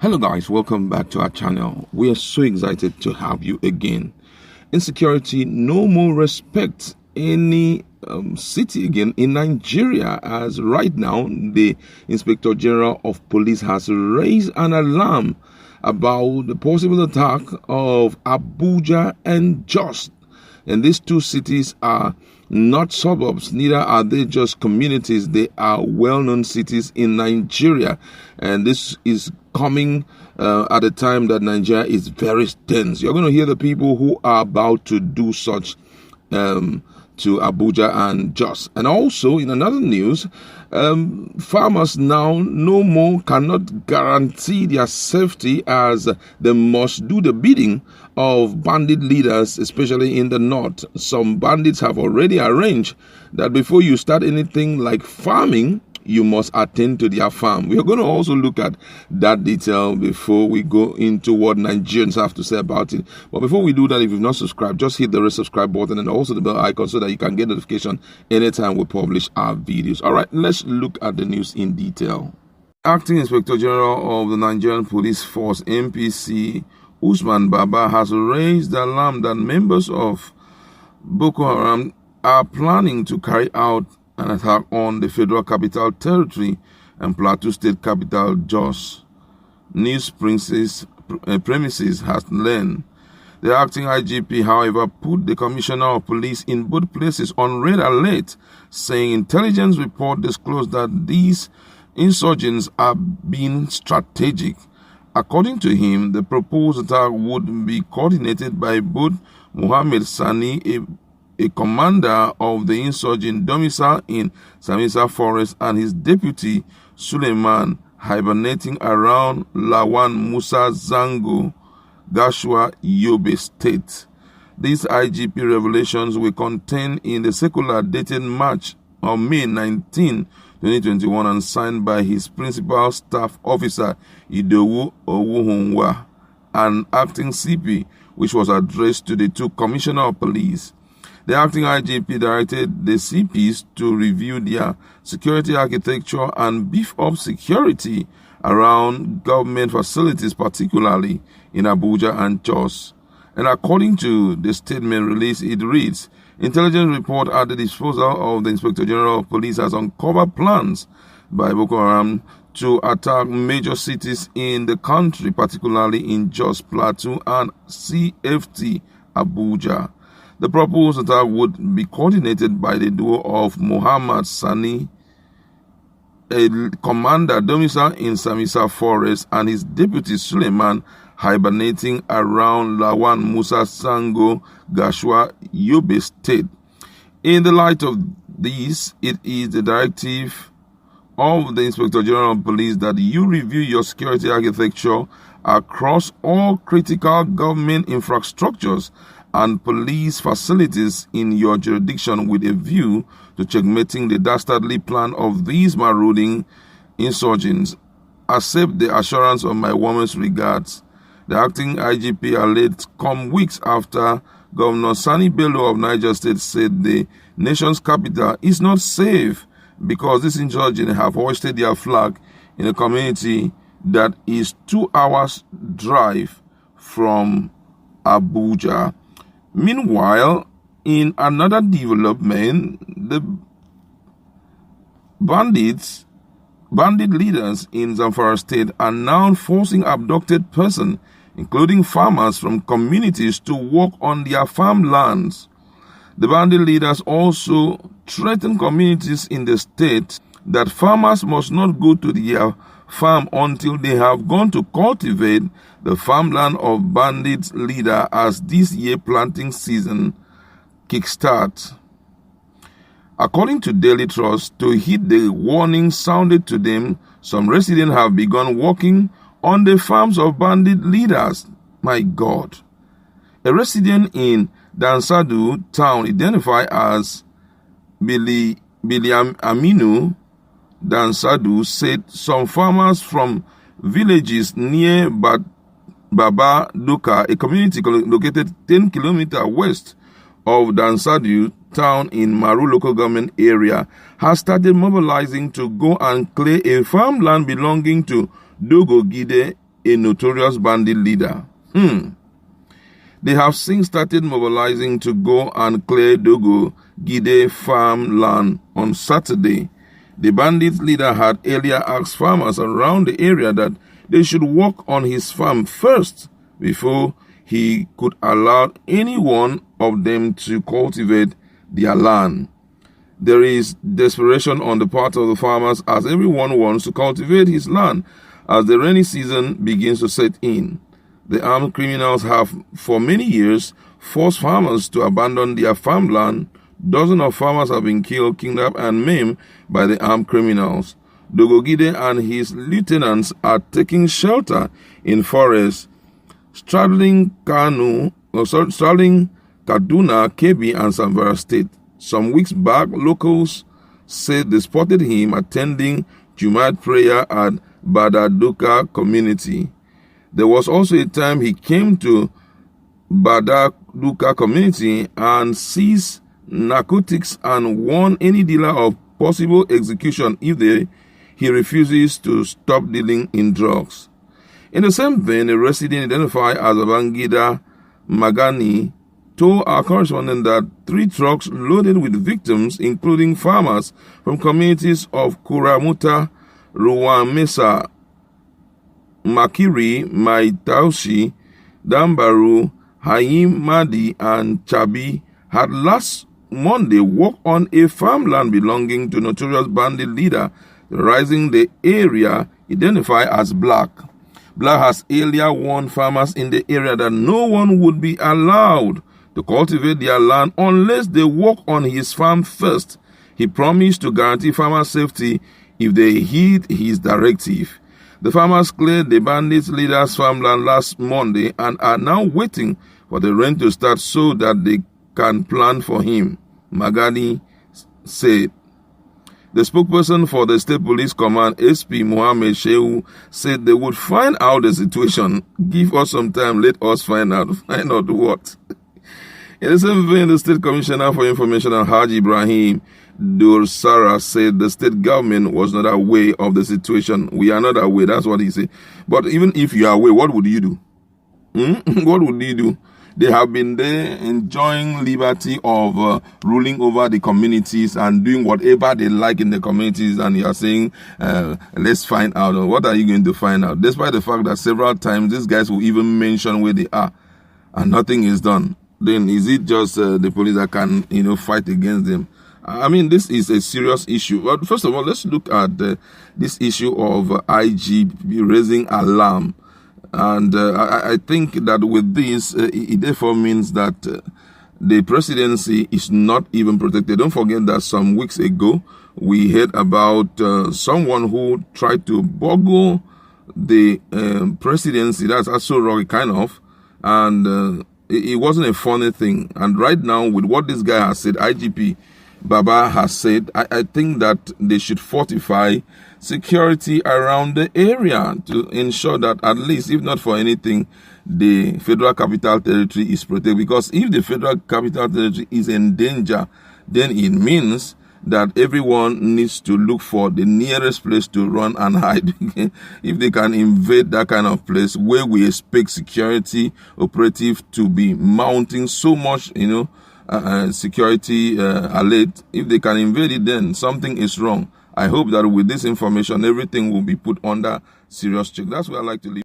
Hello guys, welcome back to our channel. We are so excited to have you again. Insecurity no more respect any city again in Nigeria, as right now the Inspector General of Police has raised an alarm about the possible attack of Abuja and Jos. And these two cities are not suburbs, neither are they just communities. They are well-known cities in Nigeria. And this is coming at a time that Nigeria is very tense. You're going to hear the people who are about to do such to Abuja and Jos. And also, in another news, farmers now no more cannot guarantee their safety, as they must do the bidding of bandit leaders, especially in the north. Some bandits have already arranged that before you start anything like farming, you must attend to their farm. We are going to also look at that detail before we go into what Nigerians have to say about it. But before we do that, if you've not subscribed, just hit the red subscribe button and also the bell icon so that you can get notification anytime we publish our videos. All right, let's look at the news in detail. Acting Inspector General of the Nigerian Police Force, NPC, Usman Baba, has raised the alarm that members of Boko Haram are planning to carry out an attack on the Federal Capital Territory and Plateau State Capital, Jos. News premises has learned. The acting IGP, however, put the Commissioner of Police in both places on red alert, saying intelligence report disclosed that these insurgents are being strategic. According to him, the proposed attack would be coordinated by both Mohammed Sani, a commander of the insurgent domicile in Sambisa Forest, and his deputy Suleiman, hibernating around Lawan Musa Zango, Gashua, Yobe State. These IGP revelations were contained in the circular dated May 19, 2021, and signed by his principal staff officer Idowu Owuhunwa, an acting CP, which was addressed to the two commissioners of police. The acting IGP directed the CPs to review their security architecture and beef up security around government facilities, particularly in Abuja and Jos. And according to the statement released, it reads, intelligence report at the disposal of the Inspector General of Police has uncovered plans by Boko Haram to attack major cities in the country, particularly in Jos, Plateau, and CFT, Abuja. The proposed attack would be coordinated by the duo of Muhammad Sani, a commander domiciled in Sambisa Forest, and his deputy Suleiman, hibernating around Lawan Musa Sango, Gashua, Yobe State. In the light of this, it is the directive of the Inspector General of Police that you review your security architecture across all critical government infrastructures and police facilities in your jurisdiction with a view to checkmating the dastardly plan of these marauding insurgents. Accept the assurance of my warmest regards. The acting IGP alleged come weeks after Governor Sani Bello of Niger State said the nation's capital is not safe because these insurgents have hoisted their flag in a community that is 2 hours drive from Abuja. Meanwhile, in another development, the bandit leaders in Zamfara State are now forcing abducted persons, including farmers from communities, to work on their farmlands. The bandit leaders also threaten communities in the state that farmers must not go to their farm until they have gone to cultivate the farmland of bandit leader as this year planting season kickstarts. According to Daily Trust, to heed the warning sounded to them, some residents have begun working on the farms of bandit leaders. My God. A resident in Dansadu town identified as Billy Aminu Dansadu said some farmers from villages near Baba Doka, a community located 10 kilometers west of Dansadu town in Maru local government area, has started mobilizing to go and clear a farmland belonging to Dogo Gide a notorious bandit leader. They have since started mobilizing to go and clear Dogo Gide farmland on Saturday. The bandit leader had earlier asked farmers around the area that they should work on his farm first before he could allow any one of them to cultivate their land. There is desperation on the part of the farmers as everyone wants to cultivate his land as the rainy season begins to set in. The armed criminals have for many years forced farmers to abandon their farmland. Dozens of farmers have been killed, kidnapped, and maimed by the armed criminals. Dogogide and his lieutenants are taking shelter in forests straddling Kaduna, Kebbi, and Zamfara State. Some weeks back, locals said they spotted him attending Jumat prayer at Badaduka community. There was also a time he came to Badaduka community and seized narcotics and warned any dealer of possible execution if he refuses to stop dealing in drugs. In the same vein, a resident identified as Babangida Magani told our correspondent that 3 trucks loaded with victims, including farmers from communities of Kuramuta, Ruwamesa, Makiri, Maitaushi, Dambaru, Hayim Madi, and Chabi, had last Monday walked on a farmland belonging to notorious bandit leader terrorizing the area identified as Black. Black has earlier warned farmers in the area that no one would be allowed to cultivate their land unless they work on his farm first. He promised to guarantee farmers' safety if they heed his directive. The farmers cleared the bandit leader's farmland last Monday and are now waiting for the rain to start so that they can plant for him, Magani said. The spokesperson for the State Police Command, SP Mohammed Shehu, said they would find out the situation. Give us some time, let us find out. Find out what? In the same vein, the State Commissioner for Information, Haji Ibrahim Dursara, said the state government was not aware of the situation. We are not aware, that's what he said. But even if you are aware, what would you do? What would you do? They have been there enjoying liberty of ruling over the communities and doing whatever they like in the communities, and you are saying, let's find out. What are you going to find out? Despite the fact that several times these guys will even mention where they are and nothing is done. Then is it just the police that can, fight against them? I mean, this is a serious issue. But first of all, let's look at this issue of IGP raising alarm. And I think that with this, it therefore means that the presidency is not even protected. Don't forget that some weeks ago, we heard about someone who tried to boggle the presidency. That's also wrong, kind of. And it wasn't a funny thing. And right now, with what this guy has said, IGP Baba has said, I think that they should fortify security around the area to ensure that at least, if not for anything, the Federal Capital Territory is protected. Because if the Federal Capital Territory is in danger, then it means that everyone needs to look for the nearest place to run and hide. If they can invade that kind of place where we expect security operative to be mounting so much, security alert, if they can invade it, then something is wrong. I hope that with this information, everything will be put under serious check. That's where I like to leave.